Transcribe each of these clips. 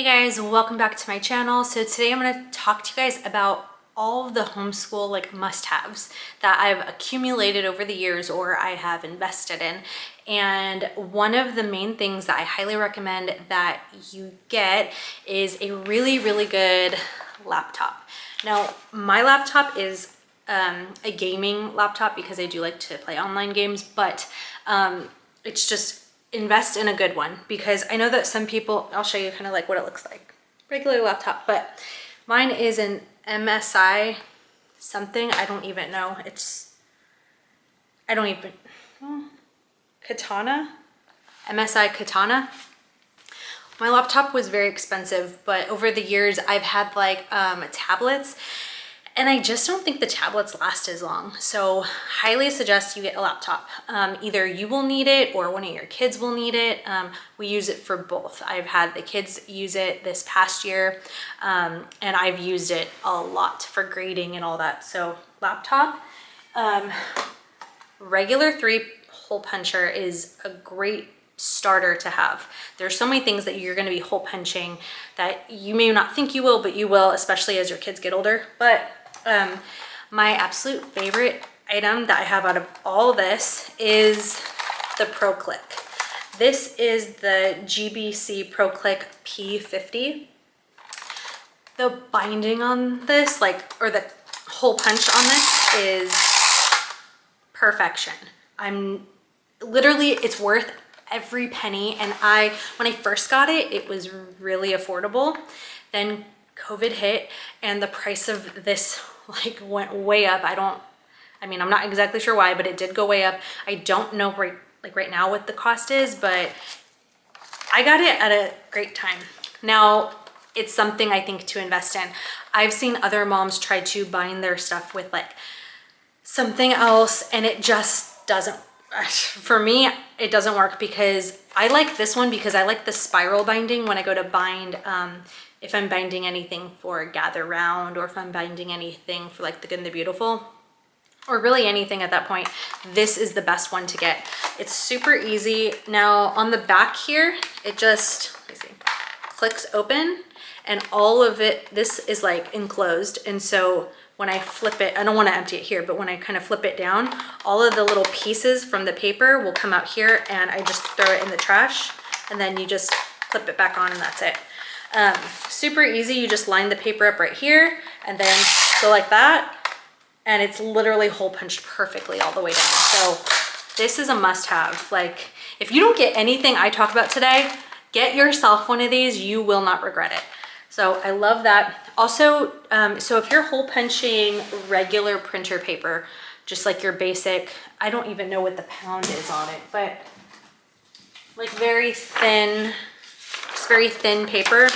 Hey guys, welcome back to my channel. So today I'm going to talk to you guys about all of the homeschool must-haves that I've accumulated over the years or I have invested in. And one of the main things that I highly recommend that you get is a really good laptop. Now, my laptop is a gaming laptop because I do like to play online games, but it's just invest in a good one because I know that some people, I'll show you kind of like what it looks like. Regular laptop, but mine is an MSI something. I don't even know. Katana? MSI Katana. My laptop was very expensive, but over the years I've had like tablets, and I just don't think the tablets last as long. So highly suggest you get a laptop. Either you will need it or one of your kids will need it. We use it for both. I've had the kids use it this past year, and I've used it a lot for grading and all that. So laptop, regular 3-hole puncher is a great starter to have. There's so many things that you're going to be hole punching that you may not think you will, but you will, especially as your kids get older. But my absolute favorite item that I have out of all this is the Pro Click. This is the GBC Pro Click P50. The binding on this, or the hole punch on this is perfection. It's worth every penny. And when I first got it, it was really affordable. Then COVID hit and the price of this went way up. I'm not exactly sure why, but it did go way up. I don't know right now what the cost is, but I got it at a great time. Now it's something I think to invest in. I've seen other moms try to bind their stuff with something else, and it just doesn't, for me, it doesn't work because I like this one because I like the spiral binding when I go to bind, if I'm binding anything for Gather Round, or if I'm binding anything for The Good and the Beautiful, or really anything at that point, this is the best one to get. It's super easy. Now on the back here, it just, let me see, clicks open, and all of it, this is enclosed. And so when I flip it, I don't want to empty it here, but when I kind of flip it down, all of the little pieces from the paper will come out here, and I just throw it in the trash, and then you just clip it back on, and that's it. Super easy. You just line the paper up right here and then go like that, and it's literally hole punched perfectly all the way down. So this is a must-have. If you don't get anything I talk about today, get yourself one of these. You will not regret it. So I love that. Also, so if you're hole punching regular printer paper, just your basic, I don't even know what the pound is on it, but very thin, just very thin paper.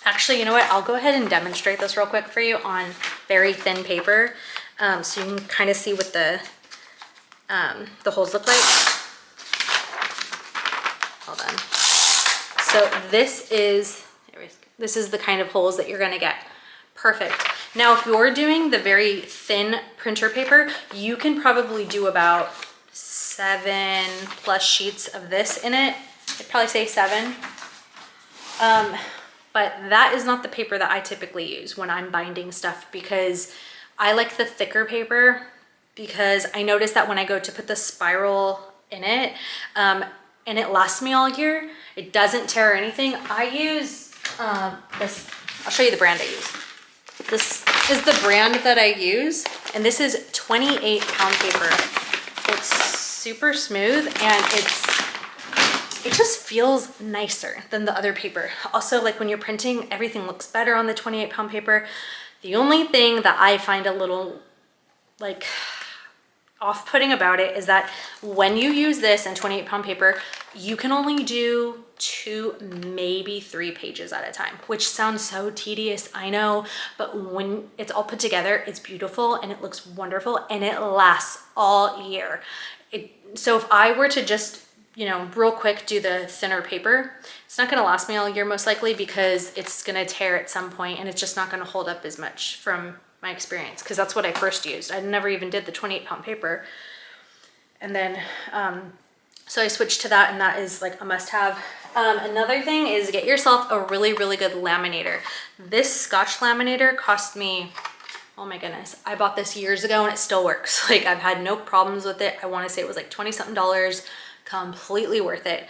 Actually, you know what? I'll go ahead and demonstrate this real quick for you on very thin paper, so you can kind of see what the holes look like. Hold on. So this is the kind of holes that you're gonna get. Perfect. Now, if you're doing the very thin printer paper, you can probably do about 7+ sheets of this in it. I'd probably say 7. But that is not the paper that I typically use when I'm binding stuff, because I like the thicker paper, because I noticed that when I go to put the spiral in it, and it lasts me all year, it doesn't tear or anything. I use this, I'll show you the brand I use. This is the brand that I use, and this is 28-pound paper. It's super smooth, and it just feels nicer than the other paper. Also, when you're printing, everything looks better on the 28-pound paper. The only thing that I find a little off-putting about it is that when you use this and 28-pound paper, you can only do 2, maybe 3 pages at a time, which sounds so tedious, I know, but when it's all put together, it's beautiful and it looks wonderful and it lasts all year. So if I were to just, real quick do the thinner paper, it's not going to last me all year most likely, because it's going to tear at some point and it's just not going to hold up as much from my experience, because that's what I first used. I never even did the 28-pound paper. And then, so I switched to that, and that is a must-have. Another thing is get yourself a really, really good laminator. This Scotch laminator cost me, oh my goodness, I bought this years ago and it still works. Like I've had no problems with it. I want to say it was like 20 something dollars, completely worth it.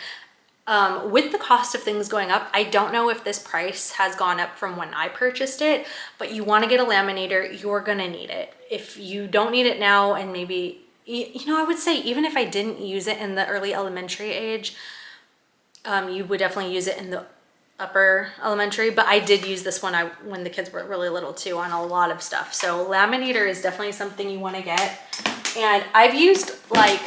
With the cost of things going up, I don't know if this price has gone up from when I purchased it, but you want to get a laminator, you're going to need it. If you don't need it now, and maybe, you know, I would say even if I didn't use it in the early elementary age, you would definitely use it in the upper elementary, but I did use this one when the kids were really little too on a lot of stuff. So laminator is definitely something you want to get. And I've used like,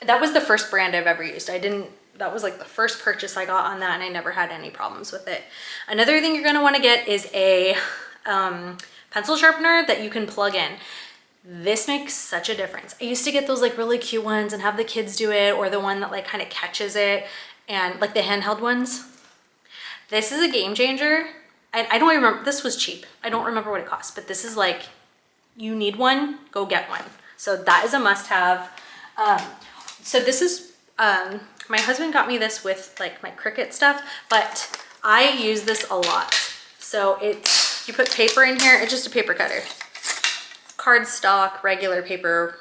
that was the first brand I've ever used. That was like the first purchase I got on that, and I never had any problems with it. Another thing you're going to want to get is a pencil sharpener that you can plug in. This makes such a difference. I used to get those like really cute ones and have the kids do it, or the one that like kind of catches it, and like the handheld ones. This is a game changer. I don't even remember, this was cheap. I don't remember what it cost, but this is like, you need one, go get one. So that is a must have. So this is, my husband got me this with like my Cricut stuff, but I use this a lot. So you put paper in here, it's just a paper cutter. Cardstock, regular paper,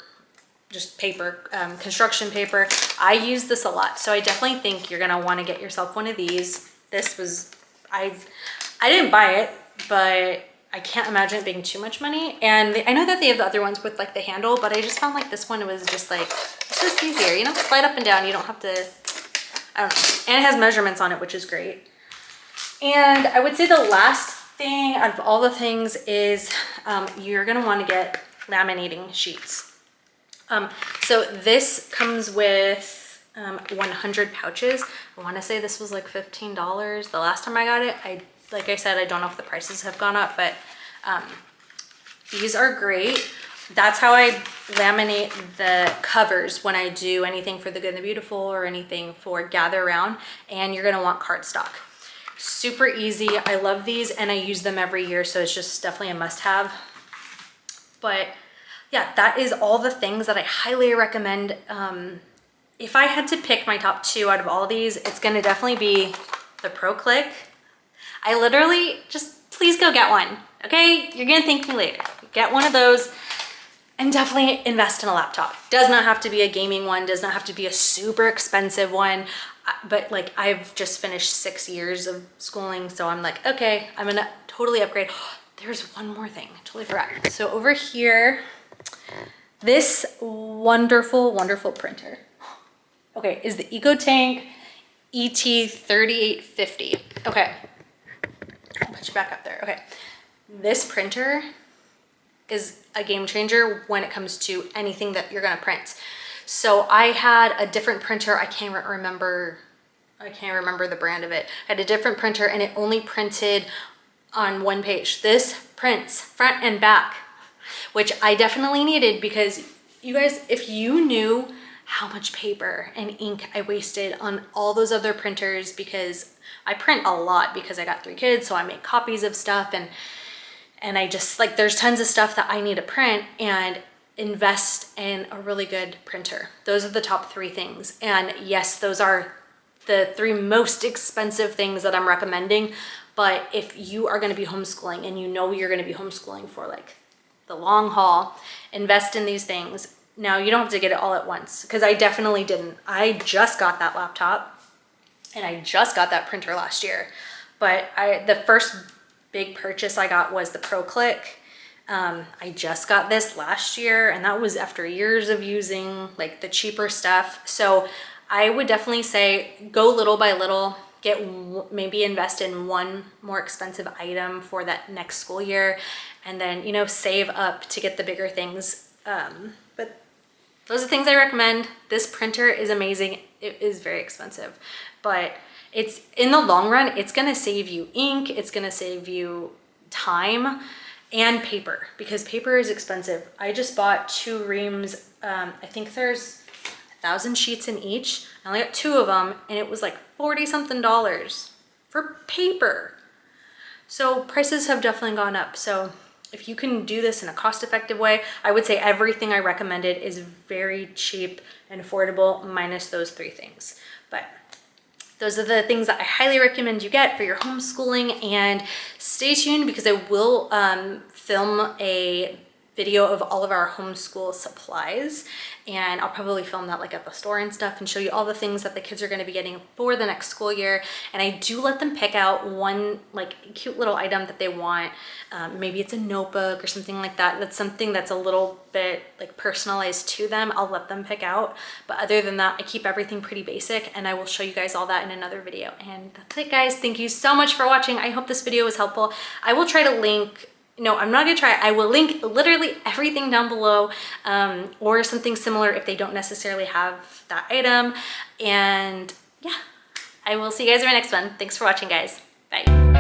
just paper, construction paper. I use this a lot. So I definitely think you're gonna wanna get yourself one of these. This was, I didn't buy it, but I can't imagine it being too much money. And I know that they have the other ones with like the handle, but I just found like this one was just like, it's just easier, you know, slide up and down. You don't have to, I don't know. And it has measurements on it, which is great. And I would say the last thing out of all the things is you're gonna wanna get laminating sheets. So this comes with 100 pouches. I wanna say this was like $15 the last time I got it. Like I said, I don't know if the prices have gone up, but these are great. That's how I laminate the covers when I do anything for The Good and the Beautiful or anything for Gather Around. And you're gonna want cardstock. Super easy. I love these and I use them every year, so it's just definitely a must-have. But yeah, that is all the things that I highly recommend. If I had to pick my top 2 out of all these, it's gonna definitely be the Pro Click. I literally just, please go get one, okay? You're gonna thank me later. Get one of those and definitely invest in a laptop. Does not have to be a gaming one, does not have to be a super expensive one, but like I've just finished 6 years of schooling, so I'm like, okay, I'm gonna totally upgrade. There's one more thing, I totally forgot. So over here, this wonderful, wonderful printer. Okay, is the EcoTank ET3850. Okay, I'll put you back up there. Okay, this printer is a game changer when it comes to anything that you're gonna print. So I had a different printer, I can't remember the brand of it. I had a different printer and it only printed on one page. This prints front and back, which I definitely needed, because you guys, if you knew how much paper and ink I wasted on all those other printers, because I print a lot because I got 3 kids, so I make copies of stuff, and I just like, there's tons of stuff that I need to print, and invest in a really good printer. Those are the top 3 things. And yes, those are the 3 most expensive things that I'm recommending. But if you are gonna be homeschooling and you know you're gonna be homeschooling for like the long haul, invest in these things. Now you don't have to get it all at once, because I definitely didn't. I just got that laptop and I just got that printer last year. But the first big purchase I got was the Pro Click. I just got this last year, and that was after years of using like the cheaper stuff. So I would definitely say go little by little, maybe invest in one more expensive item for that next school year, and then, you know, save up to get the bigger things. But those are things I recommend. This printer is amazing. It is very expensive, but it's, in the long run, it's gonna save you ink, it's gonna save you time and paper, because paper is expensive. I just bought 2 reams. I think there's 1,000 sheets in each. I only got 2 of them, and it was like $40 something for paper. So prices have definitely gone up. So if you can do this in a cost-effective way, I would say everything I recommended is very cheap and affordable, minus those 3 things. But those are the things that I highly recommend you get for your homeschooling, and stay tuned because I will film a video of all of our homeschool supplies, and I'll probably film that like at the store and stuff and show you all the things that the kids are going to be getting for the next school year. And I do let them pick out one like cute little item that they want. Maybe it's a notebook or something like that. That's something that's a little bit like personalized to them. I'll let them pick out. But other than that, I keep everything pretty basic, and I will show you guys all that in another video. And that's it, guys. Thank you so much for watching. I hope this video was helpful. I will try to link, no, I'm not gonna try. I will link literally everything down below, or something similar if they don't necessarily have that item. And yeah, I will see you guys in my next one. Thanks for watching, guys. Bye.